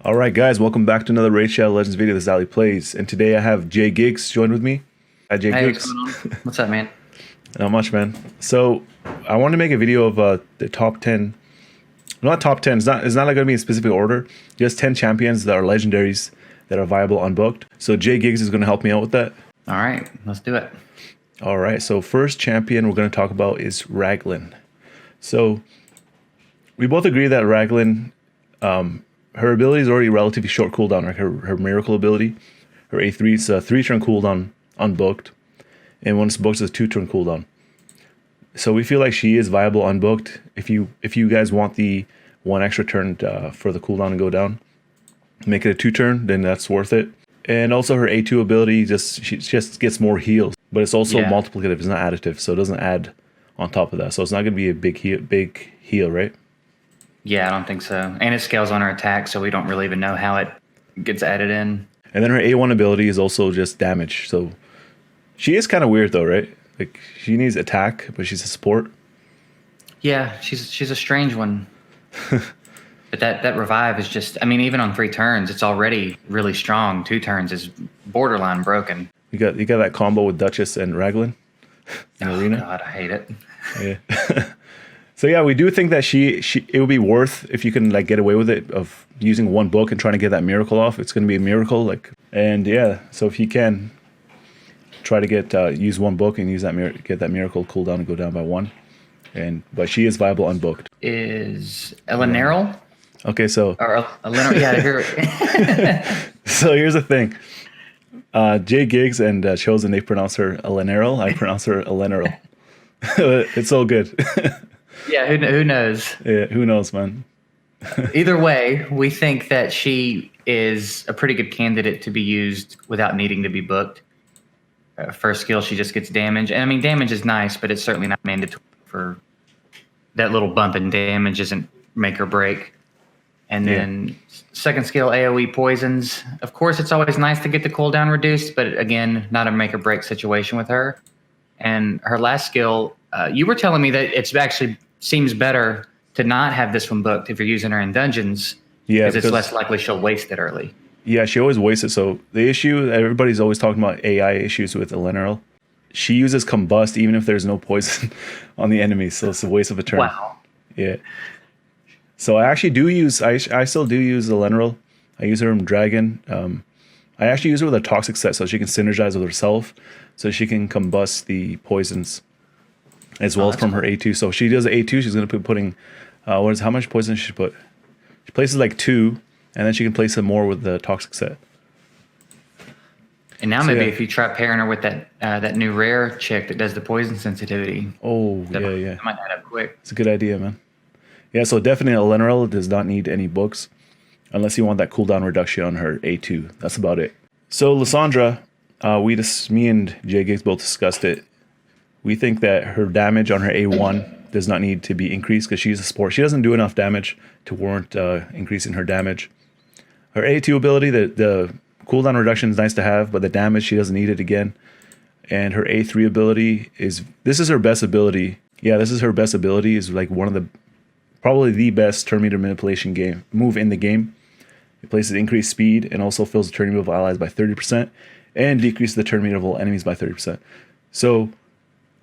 All right, guys, welcome back to another Raid Shadow Legends video. This is Ali Plays, and today I have Jay Gigs joined with me. Hi, Jay Hey, what's Gigs. going on? What's up, man? Not much, man. So I want to make a video of the top 10. Not top 10. It's not like going to be in specific order. Just 10 champions that are legendaries that are viable unbooked. So Jay Gigs is going to help me out with that. All right, let's do it. All right. So first champion we're going to talk about is Raglan. So we both agree that Raglan, her ability is already relatively short cooldown. Like her miracle ability, her A3 is a 3-turn cooldown unbooked, and when it's booked, it's a 2-turn cooldown. So we feel like she is viable unbooked. If you guys want the 1 extra turn for the cooldown to go down, make it a 2-turn, then that's worth it. And also her A2 ability she just gets more heals, but it's also multiplicative. It's not additive, so it doesn't add on top of that. So it's not going to be a big heal, right? Yeah, I don't think so. And it scales on her attack, so we don't really even know how it gets added in. And then her A1 ability is also just damage. So she is kind of weird though, right? Like she needs attack, but she's a support. Yeah, she's a strange one. But that revive is just, I mean, even on 3 turns, it's already really strong. 2 turns is borderline broken. You got that combo with Duchess and Raglan in Arena. God, I hate it. Yeah. So yeah, we do think that it would be worth if you can like get away with it of using 1 book and trying to get that miracle off. It's going to be a miracle, and yeah. So if you can try to get use 1 book and use that get that miracle cooldown and go down by 1, but she is viable unbooked. Is Eleanor? Okay, so Or Eleanor? Yeah, here. so here's the thing. Jay Gigs and Chosen, they pronounce her Eleanor. I pronounce her Eleanor. It's all good. Yeah, who knows? Yeah, who knows, man. Either way, we think that she is a pretty good candidate to be used without needing to be booked. First skill, she just gets damage. And I mean, damage is nice, but it's certainly not mandatory for that little bump in damage isn't make or break. And then second skill, AoE poisons. Of course, it's always nice to get the cooldown reduced, but again, not a make or break situation with her. And her last skill, you were telling me that it's actually seems better to not have this one booked if you're using her in dungeons. Yeah, because it's less likely she'll waste it early. Yeah, she always wastes it. So the issue, everybody's always talking about AI issues with Eleanor. She uses combust even if there's no poison on the enemy, so it's a waste of a turn. Wow. Yeah. So I actually do use, I still do use Eleanor. I use her in Dragon. I actually use her with a toxic set so she can synergize with herself, so she can combust the poisons as well as from her A2. So if she does A2, she's going to be putting, how much poison should she put? She places like 2, and then she can place some more with the toxic set. And now maybe if you try pairing her with that new rare chick that does the poison sensitivity. Oh, that might add up quick. It's a good idea, man. Yeah, so definitely Eleanor does not need any books unless you want that cooldown reduction on her A2. That's about it. So Lysandra, me and Jay Gigs both discussed it. We think that her damage on her A1 does not need to be increased because she's a support. She doesn't do enough damage to warrant increasing her damage. Her A2 ability, the cooldown reduction is nice to have, but the damage, she doesn't need it again. And her A3 ability this is her best ability. Yeah, this is her best ability. Is like probably the best turn meter manipulation move in the game. It places increased speed and also fills the turn meter of allies by 30% and decreases the turn meter of all enemies by 30%. So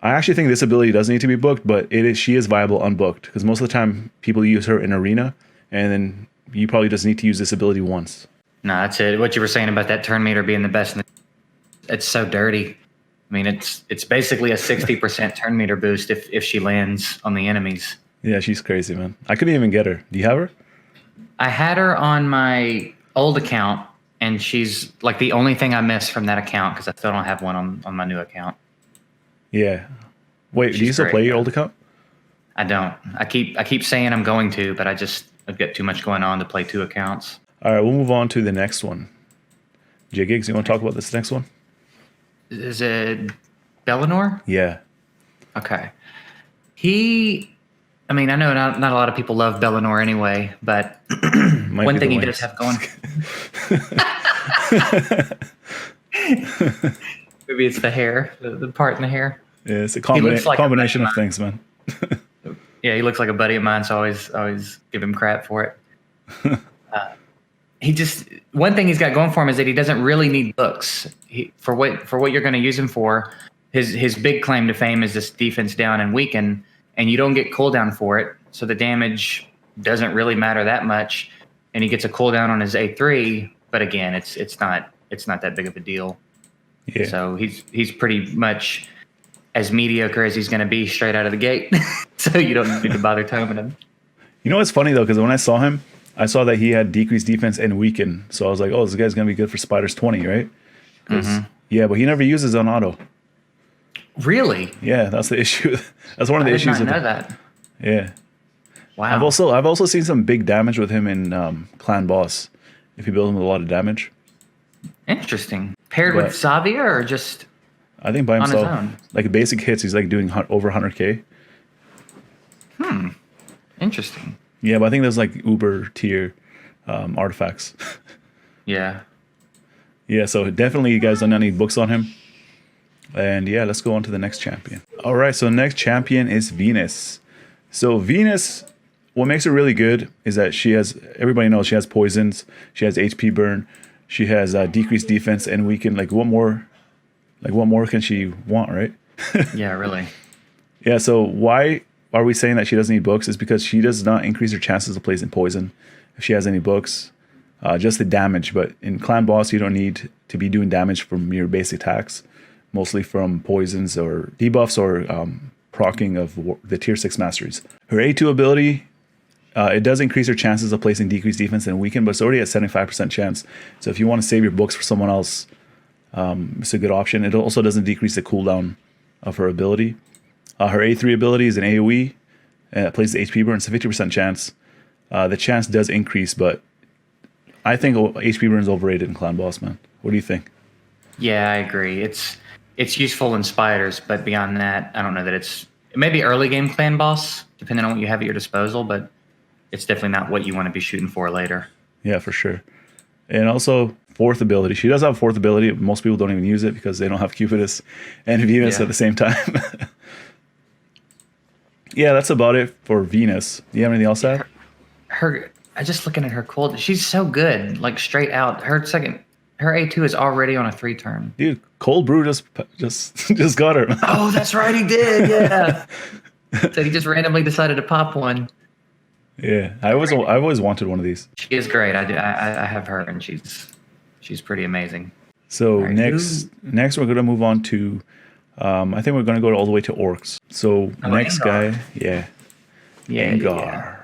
I actually think this ability doesn't need to be booked, but she is viable unbooked because most of the time people use her in arena, and then you probably just need to use this ability once. No, that's it. What you were saying about that turn meter being the best, it's so dirty. I mean, it's basically a 60% turn meter boost if she lands on the enemies. Yeah, she's crazy, man. I couldn't even get her. Do you have her? I had her on my old account, and she's like the only thing I missed from that account because I still don't have one on my new account. Yeah. Wait, do you still play your old account? I don't. I keep saying I'm going to, but I've got too much going on to play 2 accounts. All right, we'll move on to the next one. Jay Gigs, you want to talk about this next one? Is it Eleanor? Yeah. Okay. I mean, I know not a lot of people love Eleanor anyway, but one thing he does have going. Maybe it's the hair, the part in the hair. Yeah, it's a combination of things, man. Yeah, he looks like a buddy of mine, so I always give him crap for it. he just one thing he's got going for him is that he doesn't really need books. For what you're going to use him for, his big claim to fame is this defense down and weaken, and you don't get cooldown for it, so the damage doesn't really matter that much, and he gets a cooldown on his A3. But again, it's not that big of a deal. Yeah. So he's pretty much as mediocre as he's going to be straight out of the gate. So you don't need to bother timing him. You know what's funny though, because when I saw him, I saw that he had decreased defense and weaken. So I was like, oh, this guy's gonna be good for Spiders 20, right? Yeah, but he never uses on auto. Really? Yeah, that's the issue. That's one of the issues. I did not know that. Yeah. Wow. I've also seen some big damage with him in Clan Boss. If you build him with a lot of damage. Interesting. Paired with Xavier or just I think by himself. on his own? Like basic hits, he's like doing over 100k. Interesting. Yeah, but I think there's like Uber tier artifacts. Yeah. Yeah, so definitely you guys don't need books on him. And yeah, let's go on to the next champion. All right, so the next champion is Venus. So Venus, what makes her really good is that she has, everybody knows she has poisons, she has HP burn, she has decreased defense and weaken. Like what more can she want, right? Yeah, really. Yeah, so why are we saying that she doesn't need books? Is because she does not increase her chances of placing poison if she has any books. Just the damage, but in Clan Boss, you don't need to be doing damage from your basic attacks, mostly from poisons or debuffs or proccing of the tier 6 masteries. Her A2 ability, it does increase her chances of placing decreased defense and weaken, but it's already at 75% chance. So if you want to save your books for someone else, it's a good option. It also doesn't decrease the cooldown of her ability. Her A3 ability is an AoE, and it plays the HP burn. It's a 50% chance. The chance does increase, but I think HP burn is overrated in Clan Boss, man. What do you think? Yeah, I agree. It's useful in Spiders, but beyond that, I don't know that it may be early game Clan Boss, depending on what you have at your disposal, but it's definitely not what you want to be shooting for later. Yeah, for sure. And also, fourth ability. She does have fourth ability. Most people don't even use it because they don't have Cupidus and Venus at the same time. Yeah, that's about it for Venus. Do you have anything else to add? Her I just looking at her cold. She's so good, like straight out. Her A2 is already on a 3 turn. Dude, Cold Brew just got her. Oh, that's right, he did. Yeah. So he just randomly decided to pop one. Yeah, I've always wanted one of these. She is great. I have her, and she's pretty amazing. So right, next we're gonna move on to, I think we're gonna go all the way to orcs. So next Angar. guy, yeah, Angar. Yeah.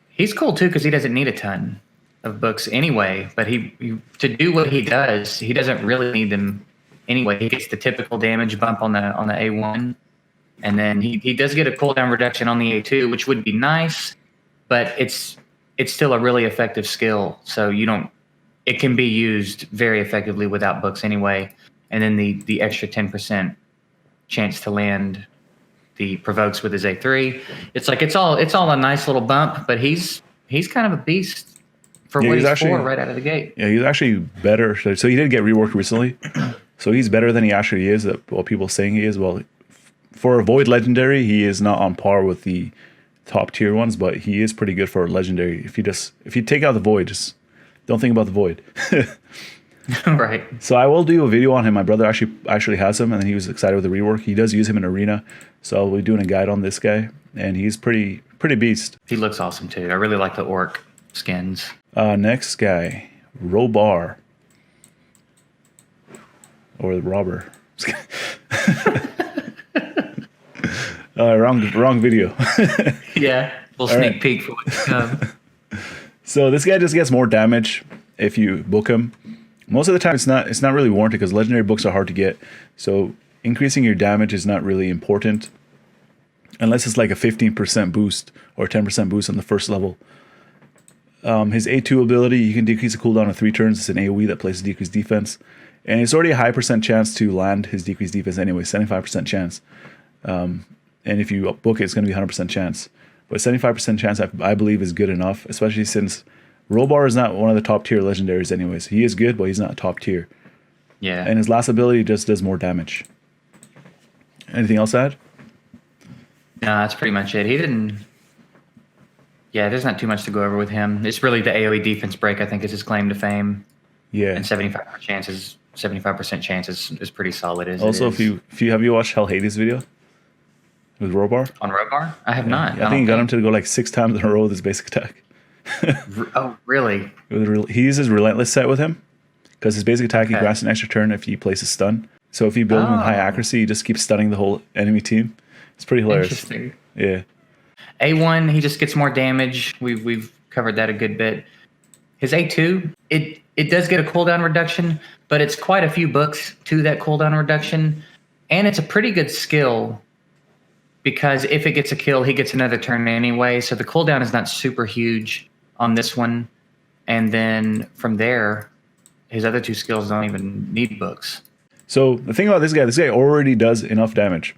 He's cool too because he doesn't need a ton of books anyway. But he to do what he does, he doesn't really need them anyway. He gets the typical damage bump on the A1, and then he does get a cooldown reduction on the A2, which would be nice. But it's still a really effective skill. So it can be used very effectively without books anyway. And then the extra 10% chance to land the provokes with his A3. It's all a nice little bump, but he's kind of a beast for what he's for right out of the gate. Yeah, he's actually better. So he did get reworked recently. So he's better than he actually is. What people saying he is. Well, for a Void Legendary, he is not on par with the top tier ones, but he is pretty good for a Legendary. If you take out the Void, just don't think about the Void. Right. So I will do a video on him. My brother actually has him, and then he was excited with the rework. He does use him in Arena, so I'll be doing a guide on this guy, and he's pretty beast. He looks awesome too. I really like the orc skins. Next guy, Rollbar, or the robber. Wrong video. Yeah, little sneak peek for what's to come. So this guy just gets more damage if you book him. Most of the time, it's not really warranted because legendary books are hard to get. So increasing your damage is not really important, unless it's like a 15% boost or 10% boost on the first level. His A2 ability, you can decrease the cooldown of 3 turns. It's an AoE that places decreased defense, and it's already a high percent chance to land his decreased defense anyway, 75% chance. And if you book it, it's going to be 100% chance. But 75% chance, I believe, is good enough, especially since Rollbar is not one of the top tier legendaries anyways. He is good, but he's not top tier. Yeah. And his last ability just does more damage. Anything else to add? No, that's pretty much it. He didn't Yeah, there's not too much to go over with him. It's really the AoE defense break, I think, is his claim to fame. Yeah. And 75% chance is pretty solid as Also, it is. if you have you watched Hell Hades' video with Rollbar? On Rollbar? I have not. I think he got him to go like 6 times in a row with his basic attack. Oh, really? He uses Relentless set with him because his basic attack he grants an extra turn if he places stun. So if you build him with high accuracy, he just keeps stunning the whole enemy team. It's pretty hilarious. Interesting. Yeah. A1, he just gets more damage. We've covered that a good bit. His A2, it does get a cooldown reduction, but it's quite a few books to that cooldown reduction, and it's a pretty good skill because if it gets a kill, he gets another turn anyway. So the cooldown is not super huge on this one, and then from there, his other 2 skills don't even need books. So the thing about this guy already does enough damage.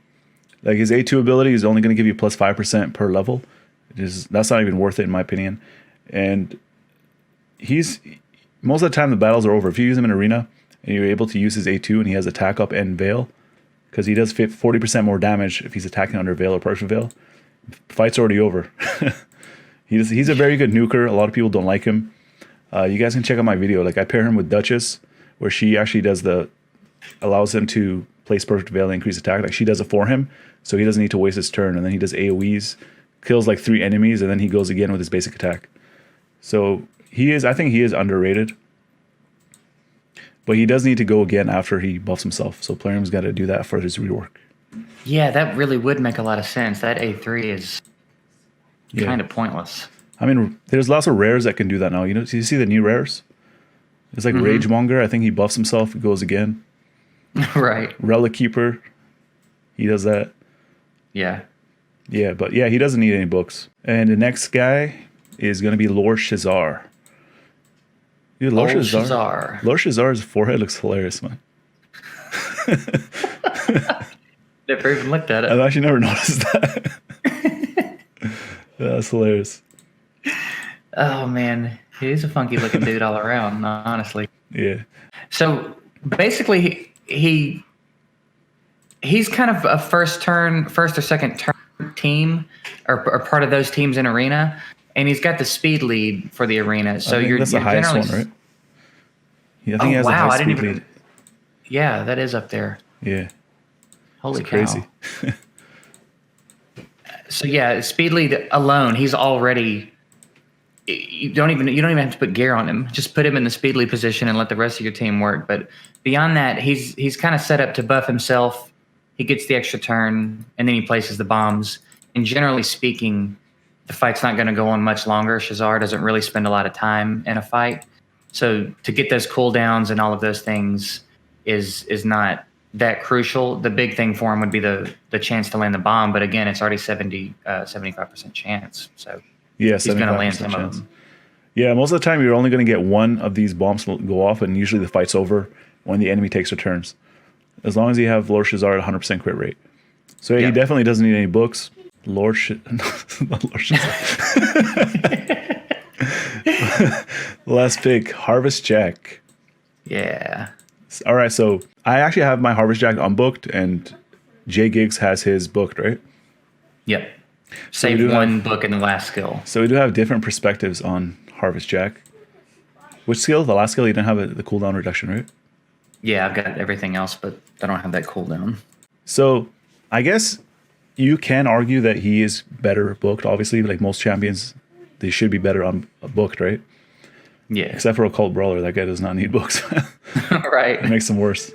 Like his A2 ability is only going to give you plus 5% per level. That's not even worth it in my opinion. And most of the time the battles are over. If you use him in arena and you're able to use his A2 and he has attack up and veil, because he does fit 40% more damage if he's attacking under veil or partial veil, fight's already over. He's a very good nuker. A lot of people don't like him. You guys can check out my video. Like I pair him with Duchess, where she actually allows him to place perfect veil and increase attack. Like she does it for him, so he doesn't need to waste his turn. And then he does AoEs, kills like 3 enemies, and then he goes again with his basic attack. So I think he is underrated. But he does need to go again after he buffs himself. So Plarium's got to do that for his rework. Yeah, that really would make a lot of sense. That A3 is kind of pointless. I mean, there's lots of rares that can do that now. You see the new rares? It's like Ragemonger. I think he buffs himself, he goes again. Right. Relic Keeper, he does that. Yeah. Yeah, but yeah, he doesn't need any books. And the next guy is going to be Lord Shazar. Dude, Lord Shazar. Lord Shazar's forehead looks hilarious, man. Never even looked at it. I've actually never noticed that. That's hilarious. Oh, man. He's a funky looking dude all around, honestly. Yeah. So basically, he's kind of a first or second turn team or part of those teams in arena. And he's got the speed lead for the arena. So that's the highest one, right? Yeah, I think he has a high speed lead. Yeah, that is up there. Yeah. Holy cow. Crazy. So yeah, speed lead alone, he's already. You don't even have to put gear on him. Just put him in the speed lead position and let the rest of your team work. But beyond that, he's kind of set up to buff himself. He gets the extra turn, and then he places the bombs. And generally speaking, the fight's not going to go on much longer. Shazar doesn't really spend a lot of time in a fight. So to get those cooldowns and all of those things is not that crucial. The big thing for him would be the chance to land the bomb. But again, it's already 75% chance. So yeah, he's going to land some of them. Yeah, most of the time you're only going to get one of these bombs go off, and usually the fight's over when the enemy takes their turns. As long as you have Lord Shazar at 100% crit rate. So yeah, he definitely doesn't need any books. Lord Shazar. Last pick, Harvest Jack. Yeah. All right, so I actually have my Harvest Jack unbooked, and J Gigs has his booked, right? Yep. Save one book in the last skill. So we do have different perspectives on Harvest Jack. Which skill? The last skill, you didn't have the cooldown reduction, right? Yeah, I've got everything else, but I don't have that cooldown. So I guess you can argue that he is better booked. Obviously, like most champions, they should be better on booked, right? Yeah. Except for Occult Brawler. That guy does not need books. Right. It makes him worse.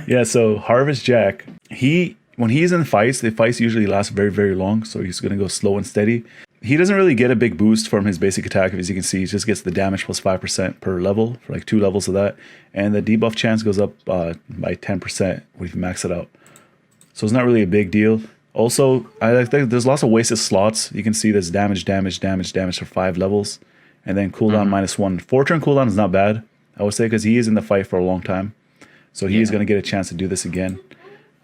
Yeah, so Harvest Jack, when he's in fights, the fights usually last very, very long. So he's going to go slow and steady. He doesn't really get a big boost from his basic attack. As you can see, he just gets the damage plus 5% per level for like 2 levels of that. And the debuff chance goes up by 10% when you max it out. So it's not really a big deal. Also, I think there's lots of wasted slots. You can see there's damage for 5 levels. And then cooldown -1. 4-turn cooldown is not bad, I would say, because he is in the fight for a long time. So he is going to get a chance to do this again.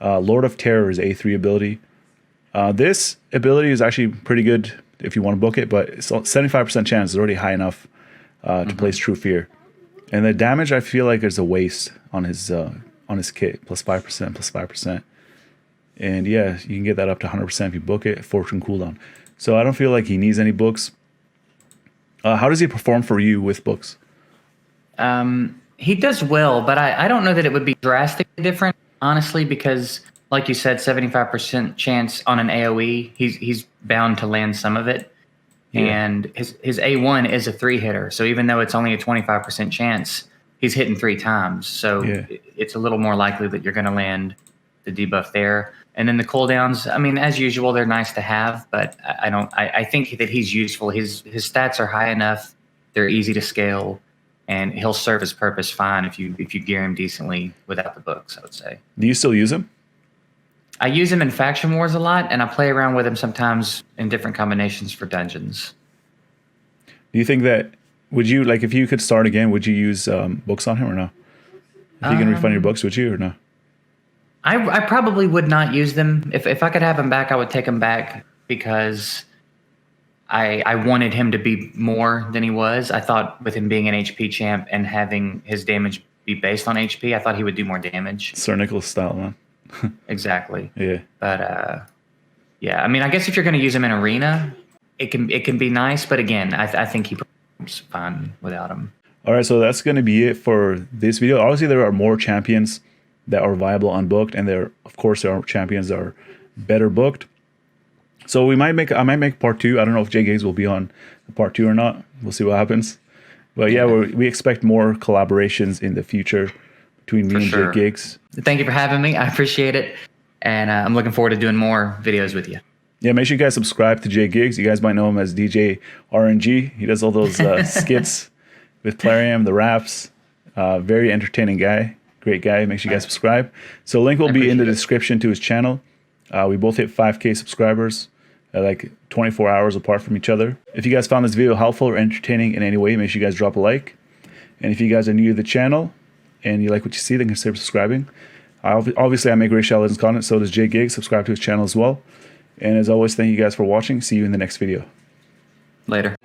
Lord of Terror is A3 ability. This ability is actually pretty good if you want to book it, but it's 75% chance is already high enough to place True Fear. And the damage, I feel like there's a waste on his kit, plus 5%. And yeah, you can get that up to 100% if you book it, 4-turn cooldown. So I don't feel like he needs any books. How does he perform for you with books? He does well, but I don't know that it would be drastically different, honestly, because like you said, 75% chance on an AoE, he's bound to land some of it. Yeah. And his A1 is a 3-hitter. So even though it's only a 25% chance, he's hitting 3 times. So it's a little more likely that you're going to land the debuff there. And then the cooldowns, I mean, as usual, they're nice to have, but I think that he's useful. His stats are high enough. They're easy to scale, and he'll serve his purpose fine if you gear him decently without the books, I would say. Do you still use him? I use him in Faction Wars a lot, and I play around with him sometimes in different combinations for dungeons. Do you think that, would you, like, if you could start again, would you use books on him or no? If you can refund your books, would you or no? I probably would not use them. If I could have him back, I would take him back because I wanted him to be more than he was. I thought with him being an HP champ and having his damage be based on HP, I thought he would do more damage. Sir Nicholas style, man. Exactly. Yeah. But yeah, I mean, I guess if you're going to use him in arena, it can be nice. But again, I think he performs fine without him. All right, so that's going to be it for this video. Obviously, there are more champions that are viable unbooked, and there are champions that are better booked. So I might make part 2. I don't know if Jay Gigs will be on part 2 or not. We'll see what happens. But yeah, we expect more collaborations in the future between me and Jay Gigs. Thank you for having me. I appreciate it. And I'm looking forward to doing more videos with you. Yeah, make sure you guys subscribe to Jay Gigs. You guys might know him as DJ RNG. He does all those skits with Plarium, the raps. Very entertaining guy. Great guy. Make sure you guys subscribe. So link will be in the description to his channel. We both hit 5K subscribers like 24 hours apart from each other. If you guys found this video helpful or entertaining in any way, make sure you guys drop a like. And if you guys are new to the channel and you like what you see, then consider subscribing. Obviously, I make Racial Legends content, so does Jay Gigs. Subscribe to his channel as well. And as always, thank you guys for watching. See you in the next video. Later.